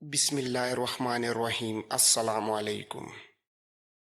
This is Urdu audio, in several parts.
بسم اللہ الرحمن الرحیم السلام علیکم۔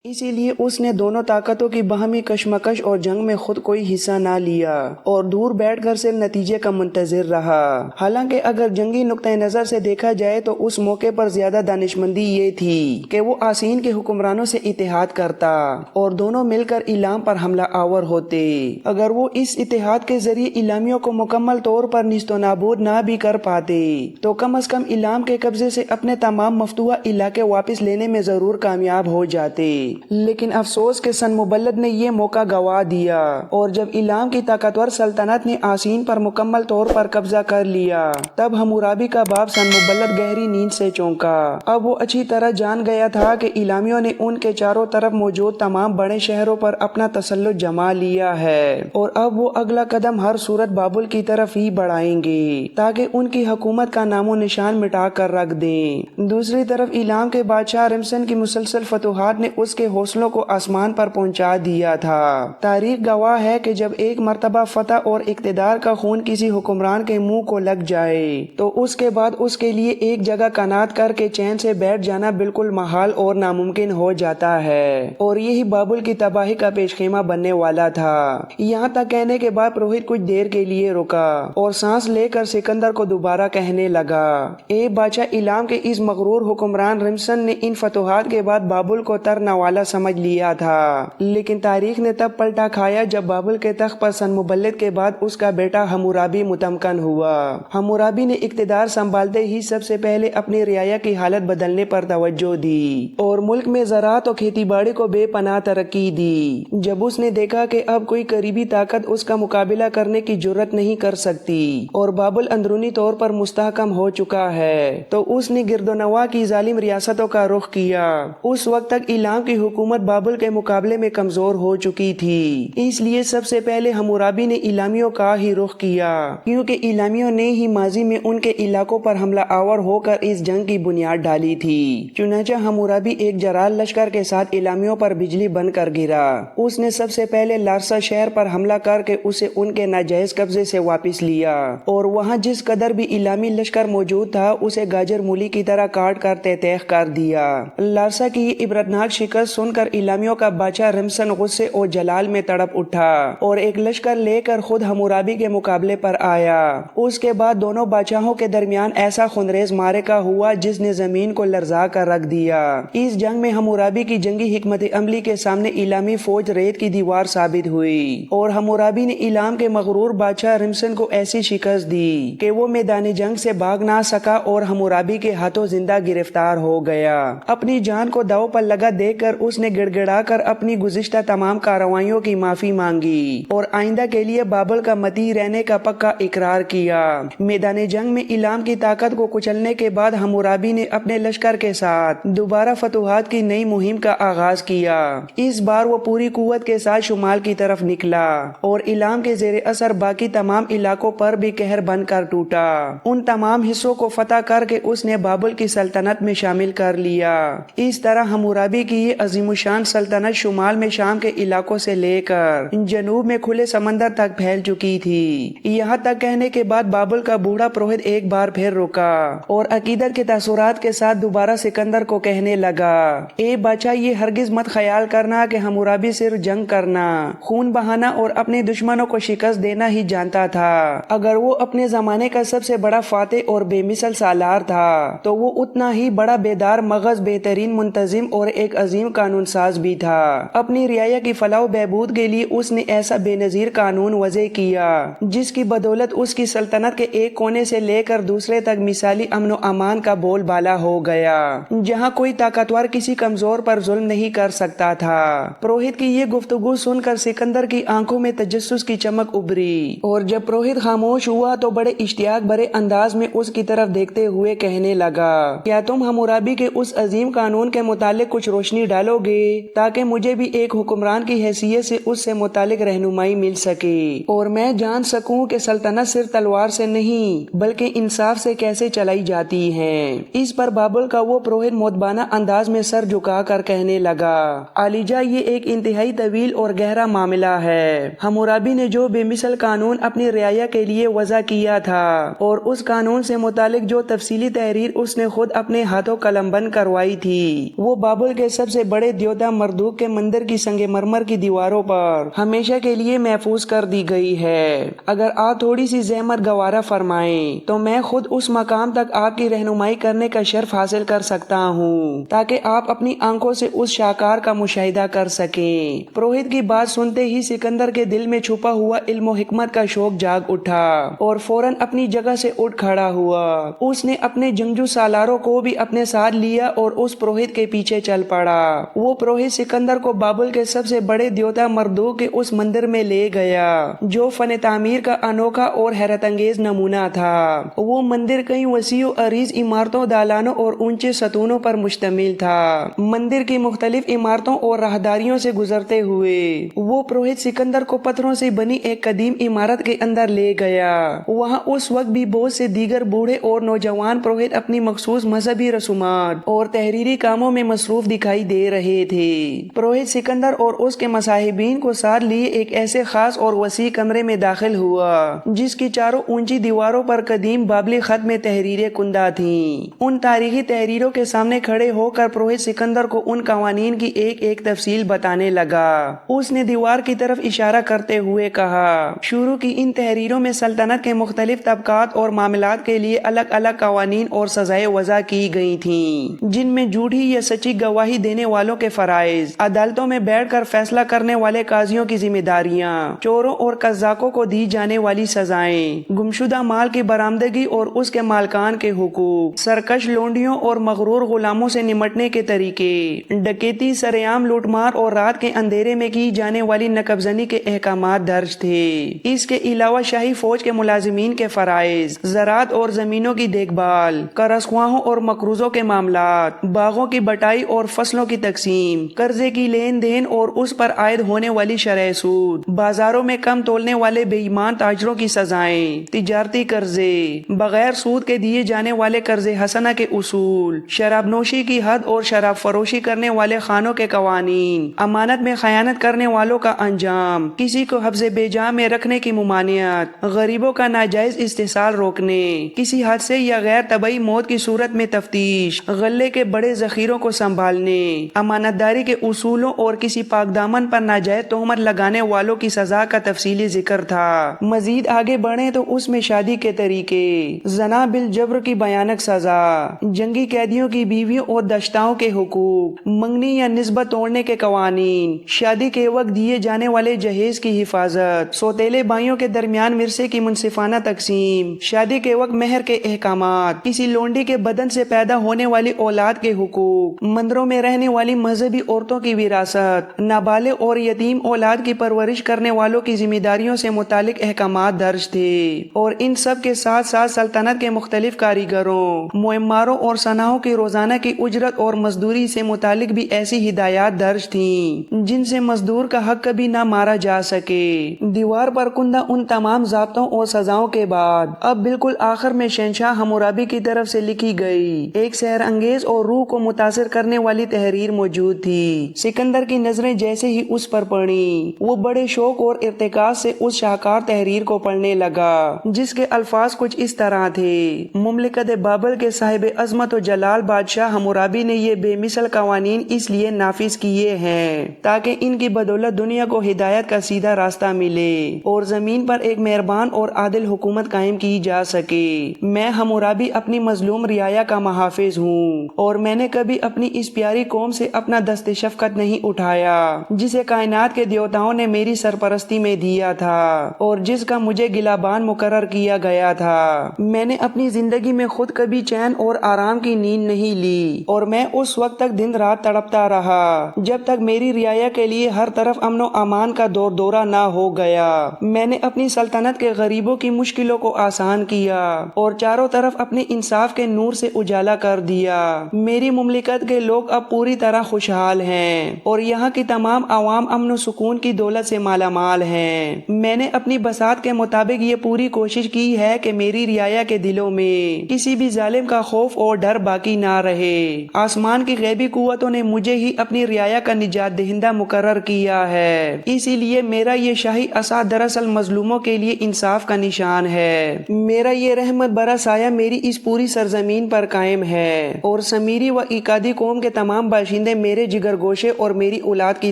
اسی لیے اس نے دونوں طاقتوں کی باہمی کشمکش اور جنگ میں خود کوئی حصہ نہ لیا اور دور بیٹھ کر صرف نتیجے کا منتظر رہا۔ حالانکہ اگر جنگی نقطہ نظر سے دیکھا جائے تو اس موقع پر زیادہ دانشمندی یہ تھی کہ وہ آسین کے حکمرانوں سے اتحاد کرتا اور دونوں مل کر ایلام پر حملہ آور ہوتے۔ اگر وہ اس اتحاد کے ذریعے ایلامیوں کو مکمل طور پر نیست و نابود نہ بھی کر پاتے تو کم از کم ایلام کے قبضے سے اپنے تمام مفتوحہ علاقے واپس لینے میں ضرور کامیاب ہو جاتے۔ لیکن افسوس کہ سن مبلد نے یہ موقع گوا دیا اور جب ایلام کی طاقتور سلطنت نے آسین پر مکمل طور پر قبضہ کر لیا تب حمورابی کا باپ سن مبلد گہری نیند سے چونکا۔ اب وہ اچھی طرح جان گیا تھا کہ ایلامیوں نے ان کے چاروں طرف موجود تمام بڑے شہروں پر اپنا تسلط جما لیا ہے اور اب وہ اگلا قدم ہر صورت بابل کی طرف ہی بڑھائیں گے تاکہ ان کی حکومت کا نام و نشان مٹا کر رکھ دیں۔ دوسری طرف ایلام کے بادشاہ رمسن کی مسلسل فتوحات نے اس کے حوصلوں کو آسمان پر پہنچا دیا تھا۔ تاریخ گواہ ہے کہ جب ایک مرتبہ فتح اور اقتدار کا خون کسی حکمران کے منہ کو لگ جائے تو اس کے بعد اس کے لیے ایک جگہ قناعت کر کے چین سے بیٹھ جانا بالکل محال اور ناممکن ہو جاتا ہے، اور یہی بابل کی تباہی کا پیش خیمہ بننے والا تھا۔ یہاں تک کہنے کے بعد پروہت کچھ دیر کے لیے رکا اور سانس لے کر سکندر کو دوبارہ کہنے لگا، اے بادشاہ ایلام کے اس مغرور حکمران رمسن نے ان فتوحات کے بعد بابل کو ترنے والا سمجھ لیا تھا، لیکن تاریخ نے تب پلٹا کھایا جب بابل کے تخت پر سن مبلد کے بعد اس کا بیٹا حمورابی متمکن ہوا۔ حمورابی نے اقتدار سنبھالتے ہی سب سے پہلے اپنی رعایا کی حالت بدلنے پر توجہ دی اور ملک میں زراعت اور کھیتی باڑی کو بے پناہ ترقی دی۔ جب اس نے دیکھا کہ اب کوئی قریبی طاقت اس کا مقابلہ کرنے کی جرت نہیں کر سکتی اور بابل اندرونی طور پر مستحکم ہو چکا ہے تو اس نے گرد و نواح کی ظالم ریاستوں کا رخ کیا۔ اس وقت تک ایلام کی حکومت بابل کے مقابلے میں کمزور ہو چکی تھی، اس لیے سب سے پہلے حمورابی نے ایلامیوں کا ہی رخ کیا، کیونکہ ایلامیوں نے ہی ماضی میں ان کے علاقوں پر حملہ آور ہو کر اس جنگ کی بنیاد ڈالی تھی۔ چنانچہ حمورابی ایک جرار لشکر کے ساتھ ایلامیوں پر بجلی بن کر گرا۔ اس نے سب سے پہلے لارسا شہر پر حملہ کر کے اسے ان کے ناجائز قبضے سے واپس لیا اور وہاں جس قدر بھی ایلامی لشکر موجود تھا اسے گاجر مولی کی طرح کاٹ کر تہہ کر دیا۔ لارسا کی یہ عبرتناک شکست سن کر ایلامیوں کا بادشاہ رمسن غصے اور جلال میں تڑپ اٹھا اور ایک لشکر لے کر خود حمورابی کے مقابلے پر آیا۔ اس کے بعد دونوں بادشاہوں کے درمیان ایسا خونریز معرکہ ہوا جس نے زمین کو لرزا کر رکھ دیا۔ اس جنگ میں حمورابی کی جنگی حکمت عملی کے سامنے ایلامی فوج ریت کی دیوار ثابت ہوئی اور حمورابی نے ایلام کے مغرور بادشاہ رمسن کو ایسی شکست دی کہ وہ میدان جنگ سے بھاگ نہ سکا اور حمورابی کے ہاتھوں زندہ گرفتار ہو گیا۔ اپنی جان کو داؤ پر لگا دیکھ کر اس نے گڑ گڑا کر اپنی گزشتہ تمام کارروائیوں کی معافی مانگی اور آئندہ کے لیے بابل کا مطیع رہنے کا پکا اقرار کیا۔ میدان جنگ میں ایلام کی طاقت کو کچلنے کے بعد حمورابی نے اپنے لشکر کے ساتھ دوبارہ فتوحات کی نئی مہم کا آغاز کیا۔ اس بار وہ پوری قوت کے ساتھ شمال کی طرف نکلا اور ایلام کے زیر اثر باقی تمام علاقوں پر بھی قہر بن کر ٹوٹا۔ ان تمام حصوں کو فتح کر کے اس نے بابل کی سلطنت میں شامل کر لیا۔ اس طرح حمورابی کی یہ عظیم الشان سلطنت شمال میں شام کے علاقوں سے لے کر جنوب میں کھلے سمندر تک پھیل چکی تھی۔ یہاں تک کہنے کے بعد بابل کا بوڑھا پروہت ایک بار پھر رکا اور عقیدت کے تاثرات کے ساتھ دوبارہ سکندر کو کہنے لگا، اے بادشاہ، یہ ہرگز مت خیال کرنا کہ حمورابی صرف جنگ کرنا، خون بہانا اور اپنے دشمنوں کو شکست دینا ہی جانتا تھا۔ اگر وہ اپنے زمانے کا سب سے بڑا فاتح اور بے مثل سالار تھا تو وہ اتنا ہی بڑا بیدار مغز، بہترین منتظم اور ایک عظیم قانون ساز بھی تھا۔ اپنی رعایا کی فلاح و بہبود کے لیے اس نے ایسا بے نظیر قانون وضع کیا جس کی بدولت اس کی سلطنت کے ایک کونے سے لے کر دوسرے تک مثالی امن و امان کا بول بالا ہو گیا، جہاں کوئی طاقتور کسی کمزور پر ظلم نہیں کر سکتا تھا۔ پروہت کی یہ گفتگو سن کر سکندر کی آنکھوں میں تجسس کی چمک ابھری اور جب پروہت خاموش ہوا تو بڑے اشتیاق بھرے انداز میں اس کی طرف دیکھتے ہوئے کہنے لگا، کیا تم حمورابی کے اس عظیم قانون کے متعلق کچھ روشنی ڈال ڈالو گے تاکہ مجھے بھی ایک حکمران کی حیثیت سے اس سے متعلق رہنمائی مل سکے اور میں جان سکوں کہ سلطنت صرف تلوار سے نہیں بلکہ انصاف سے کیسے چلائی جاتی ہے۔ اس پر بابل کا وہ پروہت مؤدبانہ انداز میں سر جھکا کر کہنے لگا، عالیجا یہ ایک انتہائی طویل اور گہرا معاملہ ہے۔ حمورابی نے جو بے مثل قانون اپنی رعایا کے لیے وضع کیا تھا اور اس قانون سے متعلق جو تفصیلی تحریر اس نے خود اپنے ہاتھوں قلم بند کروائی تھی وہ بابل کے سب سے بڑے دیوتا مردوک کے مندر کی سنگ مرمر کی دیواروں پر ہمیشہ کے لیے محفوظ کر دی گئی ہے۔ اگر آپ تھوڑی سی زحمت گوارا فرمائیں تو میں خود اس مقام تک آپ کی رہنمائی کرنے کا شرف حاصل کر سکتا ہوں تاکہ آپ اپنی آنکھوں سے اس شاہکار کا مشاہدہ کر سکیں۔ پروہت کی بات سنتے ہی سکندر کے دل میں چھپا ہوا علم و حکمت کا شوق جاگ اٹھا اور فوراً اپنی جگہ سے اٹھ کھڑا ہوا۔ اس نے اپنے جنگجو سالاروں کو بھی اپنے ساتھ لیا اور اس پروہت کے پیچھے چل پڑا۔ وہ پروہت سکندر کو بابل کے سب سے بڑے دیوتا مردوک کے اس مندر میں لے گیا جو فن تعمیر کا انوکھا اور حیرت انگیز نمونہ تھا۔ وہ مندر کئی وسیع و عریض عمارتوں، دالانوں اور اونچے ستونوں پر مشتمل تھا۔ مندر کی مختلف عمارتوں اور راہداریوں سے گزرتے ہوئے وہ پروہت سکندر کو پتھروں سے بنی ایک قدیم عمارت کے اندر لے گیا۔ وہاں اس وقت بھی بہت سے دیگر بوڑھے اور نوجوان پروہت اپنی مخصوص مذہبی رسومات اور تحریری کاموں میں مصروف دکھائی دے رہے تھے۔ پروہت سکندر اور اس کے مصاحبین کو ساتھ لیے ایک ایسے خاص اور وسیع کمرے میں داخل ہوا جس کی چاروں اونچی دیواروں پر قدیم بابلی خط میں تحریریں کندہ تھیں۔ ان تاریخی تحریروں کے سامنے کھڑے ہو کر پروہت سکندر کو ان قوانین کی ایک ایک تفصیل بتانے لگا۔ اس نے دیوار کی طرف اشارہ کرتے ہوئے کہا، شروع کی ان تحریروں میں سلطنت کے مختلف طبقات اور معاملات کے لیے الگ الگ قوانین اور سزائیں وضع کی گئی تھیں جن میں جھوٹی یا سچی گواہی دینے والوں کے فرائض، عدالتوں میں بیٹھ کر فیصلہ کرنے والے قاضیوں کی ذمہ داریاں، چوروں اور قزاقوں کو دی جانے والی سزائیں، گمشدہ مال کی برآمدگی اور اس کے مالکان کے حقوق، سرکش لونڈیوں اور مغرور غلاموں سے نمٹنے کے طریقے، ڈکیتی، سرعام لوٹ مار اور رات کے اندھیرے میں کی جانے والی نقب زنی کے احکامات درج تھے۔ اس کے علاوہ شاہی فوج کے ملازمین کے فرائض، زراعت اور زمینوں کی دیکھ بھال، قرض خواہوں اور مقروضوں کے معاملات، باغوں کی بٹائی اور فصلوں کی تقسیم، قرضے کی لین دین اور اس پر عائد ہونے والی شرح سود، بازاروں میں کم تولنے والے بے ایمان تاجروں کی سزائیں، تجارتی قرضے، بغیر سود کے دیے جانے والے قرض حسنہ کے اصول، شراب نوشی کی حد اور شراب فروشی کرنے والے خانوں کے قوانین، امانت میں خیانت کرنے والوں کا انجام، کسی کو حبس بے جا میں رکھنے کی ممانعت، غریبوں کا ناجائز استحصال روکنے، کسی حادثے یا غیر طبعی موت کی صورت میں تفتیش، غلے کے بڑے ذخیروں کو سنبھالنے، امانت داری کے اصولوں اور کسی پاک دامن پر ناجائز تہمت لگانے والوں کی سزا کا تفصیلی ذکر تھا۔ مزید آگے بڑھیں تو اس میں شادی کے طریقے، زنا بالجبر کی بھیانک سزا، جنگی قیدیوں کی بیویوں اور دشتاؤں کے حقوق، منگنی یا نسبت توڑنے کے قوانین، شادی کے وقت دیے جانے والے جہیز کی حفاظت، سوتیلے بھائیوں کے درمیان ورثے کی منصفانہ تقسیم، شادی کے وقت مہر کے احکامات، کسی لونڈی کے بدن سے پیدا ہونے والی اولاد کے حقوق، مندروں میں رہنے والی مذہبی عورتوں کی وراثت، نابالغ اور یتیم اولاد کی پرورش کرنے والوں کی ذمہ داریوں سے متعلق احکامات درج تھے، اور ان سب کے ساتھ ساتھ سلطنت کے مختلف کاریگروں، معماروں اور صناعوں کی روزانہ کی اجرت اور مزدوری سے متعلق بھی ایسی ہدایات درج تھیں جن سے مزدور کا حق کبھی نہ مارا جا سکے۔ دیوار پر کندہ ان تمام ضابطوں اور سزاؤں کے بعد اب بالکل آخر میں شہنشاہ حمورابی کی طرف سے لکھی گئی ایک سحر انگیز اور روح کو متاثر کرنے والی تحریر موجود تھی۔ سکندر کی نظریں جیسے ہی اس پر پڑیں وہ بڑے شوق اور ارتکاز سے اس شاہکار تحریر کو پڑھنے لگا جس کے الفاظ کچھ اس طرح تھے، مملکت بابل کے صاحب عظمت و جلال بادشاہ حمورابی نے یہ بے مثل قوانین اس لیے نافذ کیے ہیں تاکہ ان کی بدولت دنیا کو ہدایت کا سیدھا راستہ ملے اور زمین پر ایک مہربان اور عادل حکومت قائم کی جا سکے۔ میں حمورابی اپنی مظلوم رعایا کا محافظ ہوں اور میں نے کبھی اپنی اس پیاری قوم سے اپنا دست شفقت نہیں اٹھایا جسے کائنات کے دیوتاؤں نے میری سرپرستی میں دیا تھا اور جس کا مجھے گلابان مقرر کیا گیا تھا۔ میں نے اپنی زندگی میں خود کبھی چین اور آرام کی نیند نہیں لی اور میں اس وقت تک دن رات تڑپتا رہا جب تک میری رعایا کے لیے ہر طرف امن و امان کا دور دورہ نہ ہو گیا۔ میں نے اپنی سلطنت کے غریبوں کی مشکلوں کو آسان کیا اور چاروں طرف اپنے انصاف کے نور سے اجالا کر دیا۔ میری مملکت کے لوگ اب پوری طرح طرح خوشحال ہیں اور یہاں کی تمام عوام امن و سکون کی دولت سے مالا مال ہیں۔ میں نے اپنی بساط کے مطابق یہ پوری کوشش کی ہے کہ میری رعایا کے دلوں میں کسی بھی ظالم کا خوف اور ڈر باقی نہ رہے۔ آسمان کی غیبی قوتوں نے مجھے ہی اپنی رعایا کا نجات دہندہ مقرر کیا ہے، اسی لیے میرا یہ شاہی عصا دراصل مظلوموں کے لیے انصاف کا نشان ہے۔ میرا یہ رحمت برا سایہ میری اس پوری سرزمین پر قائم ہے اور سمیری و ایکادی قوم کے تمام باشندے میرے جگر گوشے اور میری اولاد کی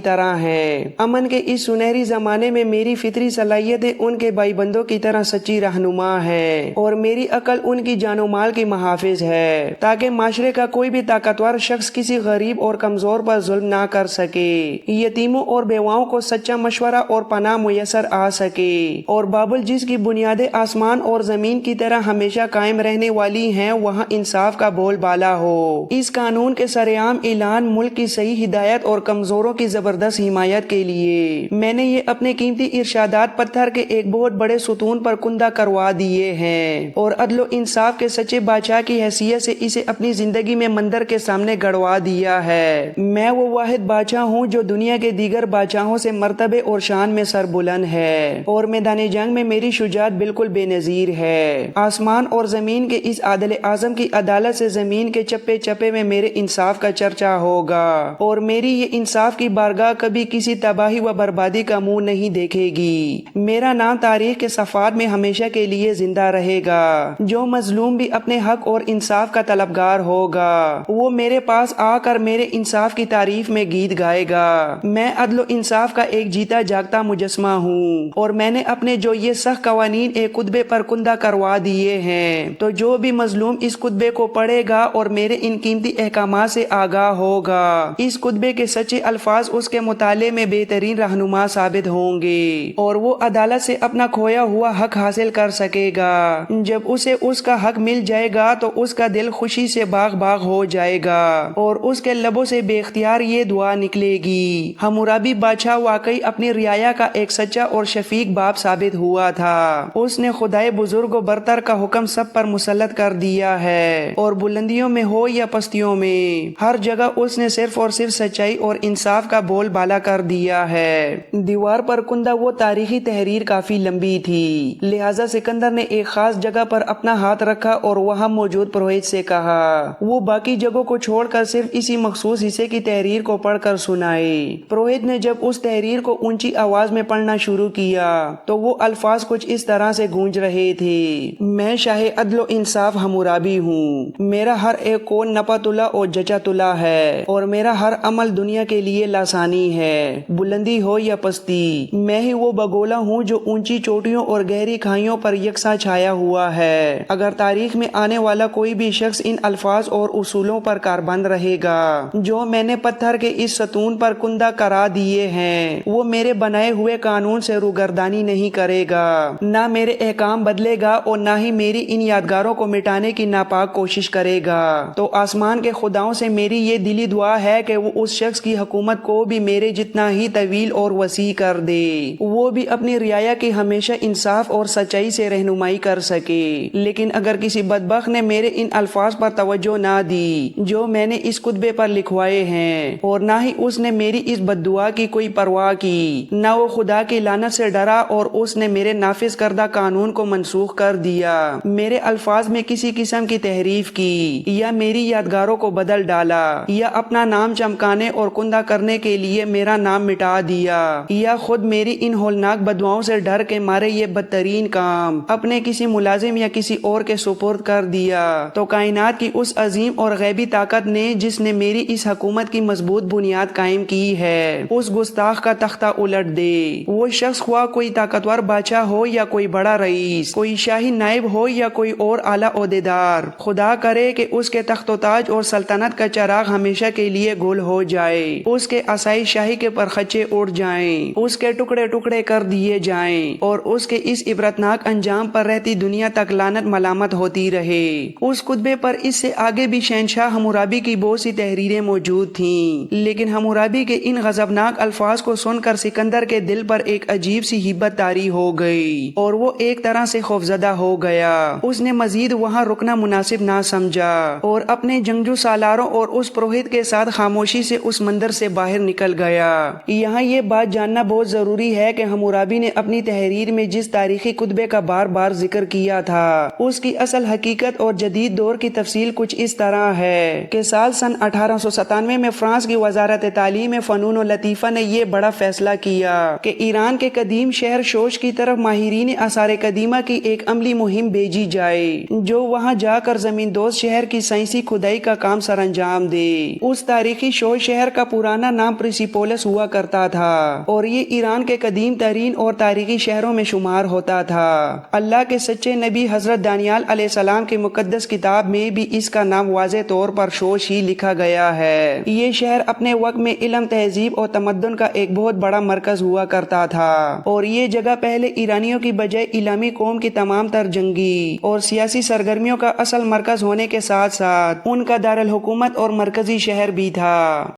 طرح ہیں۔ امن کے اس سنہری زمانے میں میری فطری صلاحیتیں ان کے بھائی بندوں کی طرح سچی رہنما ہے اور میری عقل ان کی جان و مال کی محافظ ہے، تاکہ معاشرے کا کوئی بھی طاقتور شخص کسی غریب اور کمزور پر ظلم نہ کر سکے، یتیموں اور بیواؤں کو سچا مشورہ اور پناہ میسر آ سکے، اور بابل جس کی بنیادیں آسمان اور زمین کی طرح ہمیشہ قائم رہنے والی ہیں وہاں انصاف کا بول بالا ہو۔ اس قانون کے سرعام اعلان ملک کی صحیح ہدایت اور کمزوروں کی زبردست حمایت کے لیے میں نے یہ اپنے قیمتی ارشادات پتھر کے ایک بہت بڑے ستون پر کندہ کروا دیے ہیں اور عدل و انصاف کے سچے بادشاہ کی حیثیت سے اسے اپنی زندگی میں مندر کے سامنے گڑوا دیا ہے۔ میں وہ واحد بادشاہ ہوں جو دنیا کے دیگر بادشاہوں سے مرتبے اور شان میں سر بلند ہے اور میدان جنگ میں میری شجاعت بالکل بے نظیر ہے۔ آسمان اور زمین کے اس عادل اعظم کی عدالت سے زمین کے چپے چپے میں میرے انصاف کا چرچا ہوگا اور میری یہ انصاف کی بارگاہ کبھی کسی تباہی و بربادی کا منہ نہیں دیکھے گی۔ میرا نام تاریخ کے صفحات میں ہمیشہ کے لیے زندہ رہے گا۔ جو مظلوم بھی اپنے حق اور انصاف کا طلبگار ہوگا وہ میرے پاس آ کر میرے انصاف کی تعریف میں گیت گائے گا۔ میں عدل و انصاف کا ایک جیتا جاگتا مجسمہ ہوں اور میں نے اپنے جو یہ سخت قوانین ایک خطبے پر کندہ کروا دیے ہیں، تو جو بھی مظلوم اس خطبے کو پڑھے گا اور میرے ان قیمتی احکامات سے آگاہ ہوگا، اس خطبے کے سچے الفاظ اس کے مطالعے میں بہترین رہنما ثابت ہوں گے اور وہ عدالت سے اپنا کھویا ہوا حق حاصل کر سکے گا۔ جب اسے اس کا حق مل جائے گا تو اس کا دل خوشی سے باغ باغ ہو جائے گا اور اس کے لبوں سے بے اختیار یہ دعا نکلے گی، حمورابی بادشاہ واقعی اپنی رعایا کا ایک سچا اور شفیق باپ ثابت ہوا تھا۔ اس نے خدائے بزرگ و برتر کا حکم سب پر مسلط کر دیا ہے اور بلندیوں میں ہو یا پستیوں میں ہر جگہ اس نے صرف اور صرف سچائی اور انصاف کا بول بالا کر دیا ہے۔ دیوار پر کندہ وہ تاریخی تحریر کافی لمبی تھی، لہٰذا سکندر نے ایک خاص جگہ پر اپنا ہاتھ رکھا اور وہاں موجود پروہت سے کہا وہ باقی جگہوں کو چھوڑ کر صرف اسی مخصوص حصے کی تحریر کو پڑھ کر سنائے۔ پروہت نے جب اس تحریر کو اونچی آواز میں پڑھنا شروع کیا تو وہ الفاظ کچھ اس طرح سے گونج رہے تھے: میں شاہ عدل و انصاف حمورابی ہوں، میرا ہر ایک قول نپا تلا اور جچا تلا ہے اور میرا ہر عمل دنیا کے لیے لاسانی ہے، بلندی ہو یا پستی۔ میں ہی وہ بگولا ہوں جو اونچی چوٹیوں اور گہری کھائیوں پر یکساں چھایا ہوا ہے۔ اگر تاریخ میں آنے والا کوئی بھی شخص ان الفاظ اور اصولوں پر کاربند رہے گا جو میں نے پتھر کے اس ستون پر کندہ کرا دیے ہیں، وہ میرے بنائے ہوئے قانون سے روگردانی نہیں کرے گا، نہ میرے احکام بدلے گا اور نہ ہی میری ان یادگاروں کو مٹانے کی ناپاک کوشش کرے گا، تو آسمان کے خداؤں سے میری یہ دلی دعا ہے کہ وہ اس شخص کی حکومت کو بھی میرے جتنا ہی طویل اور وسیع کر دے، وہ بھی اپنی رعایا کی ہمیشہ انصاف اور سچائی سے رہنمائی کر سکے۔ لیکن اگر کسی بدبخت نے میرے ان الفاظ پر توجہ نہ دی جو میں نے اس خطبے پر لکھوائے ہیں اور نہ ہی اس نے میری اس بد دعا کی کوئی پرواہ کی، نہ وہ خدا کی لعنت سے ڈرا اور اس نے میرے نافذ کردہ قانون کو منسوخ کر دیا، میرے الفاظ میں کسی قسم کی تحریف کی یا میری یادگاروں کو بدل ڈالا یا اپنا نام چمکانے اور کندہ کرنے کے لیے میرا نام مٹا دیا یا خود میری ان ہولناک بددعاؤں سے ڈر کے مارے یہ بدترین کام اپنے کسی ملازم یا کسی اور کے سپرد کر دیا، تو کائنات کی اس عظیم اور غیبی طاقت نے جس نے میری اس حکومت کی مضبوط بنیاد قائم کی ہے اس گستاخ کا تختہ الٹ دے۔ وہ شخص خواہ کوئی طاقتور بادشاہ ہو یا کوئی بڑا رئیس، کوئی شاہی نائب ہو یا کوئی اور اعلیٰ عہدیدار، خدا کرے کہ اس کے تخت و تاج اور سلطنت کا چراغ ہمیشہ کے لیے گل ہو جائے، اس کے عصائی شاہی کے پرخچے اڑ جائیں، اس کے ٹکڑے ٹکڑے کر دیے جائیں اور اس کے اس عبرتناک انجام پر رہتی دنیا تک لعنت ملامت ہوتی رہے۔ اس خطبے پر اس سے آگے بھی شہنشاہ حمورابی کی بہت سی تحریریں موجود تھیں، لیکن حمورابی کے ان غضبناک الفاظ کو سن کر سکندر کے دل پر ایک عجیب سی ہیبت طاری ہو گئی اور وہ ایک طرح سے خوفزدہ ہو گیا۔ اس نے مزید وہاں رکنا مناسب نہ سمجھا اور اپنے جنگجو سالاروں اور اس پروہت کے ساتھ خاموشی سے اس مندر سے باہر نکل گیا۔ یہاں یہ بات جاننا بہت ضروری ہے کہ حمورابی نے اپنی تحریر میں جس تاریخی کتبے کا بار بار ذکر کیا تھا اس کی اصل حقیقت اور جدید دور کی تفصیل کچھ اس طرح ہے کہ سال سن 1897 میں فرانس کی وزارت تعلیم فنون و لطیفہ نے یہ بڑا فیصلہ کیا کہ ایران کے قدیم شہر شوش کی طرف ماہرین آثار قدیمہ کی ایک عملی مہم بھیجی جائے جو وہاں جا کر زمین دوز شہر کی سائنسی کھدائی کا کام سر انجام دے۔ اس تاریخی شوش شہر کا پرانا نام پرسیپولس ہوا کرتا تھا اور یہ ایران کے قدیم ترین اور تاریخی شہروں میں شمار ہوتا تھا۔ اللہ کے سچے نبی حضرت دانیال علیہ السلام کی مقدس کتاب میں بھی اس کا نام واضح طور پر شوش ہی لکھا گیا ہے۔ یہ شہر اپنے وقت میں علم، تہذیب اور تمدن کا ایک بہت بڑا مرکز ہوا کرتا تھا اور یہ جگہ پہلے ایرانیوں کی بجائے اسلامی قوم کی تمام تر جنگی اور سیاسی سرگرمیوں کا اصل مرکز ہونے کے ساتھ ساتھ ان کا دارالحکومت اور مرکزی شہر بھی تھا۔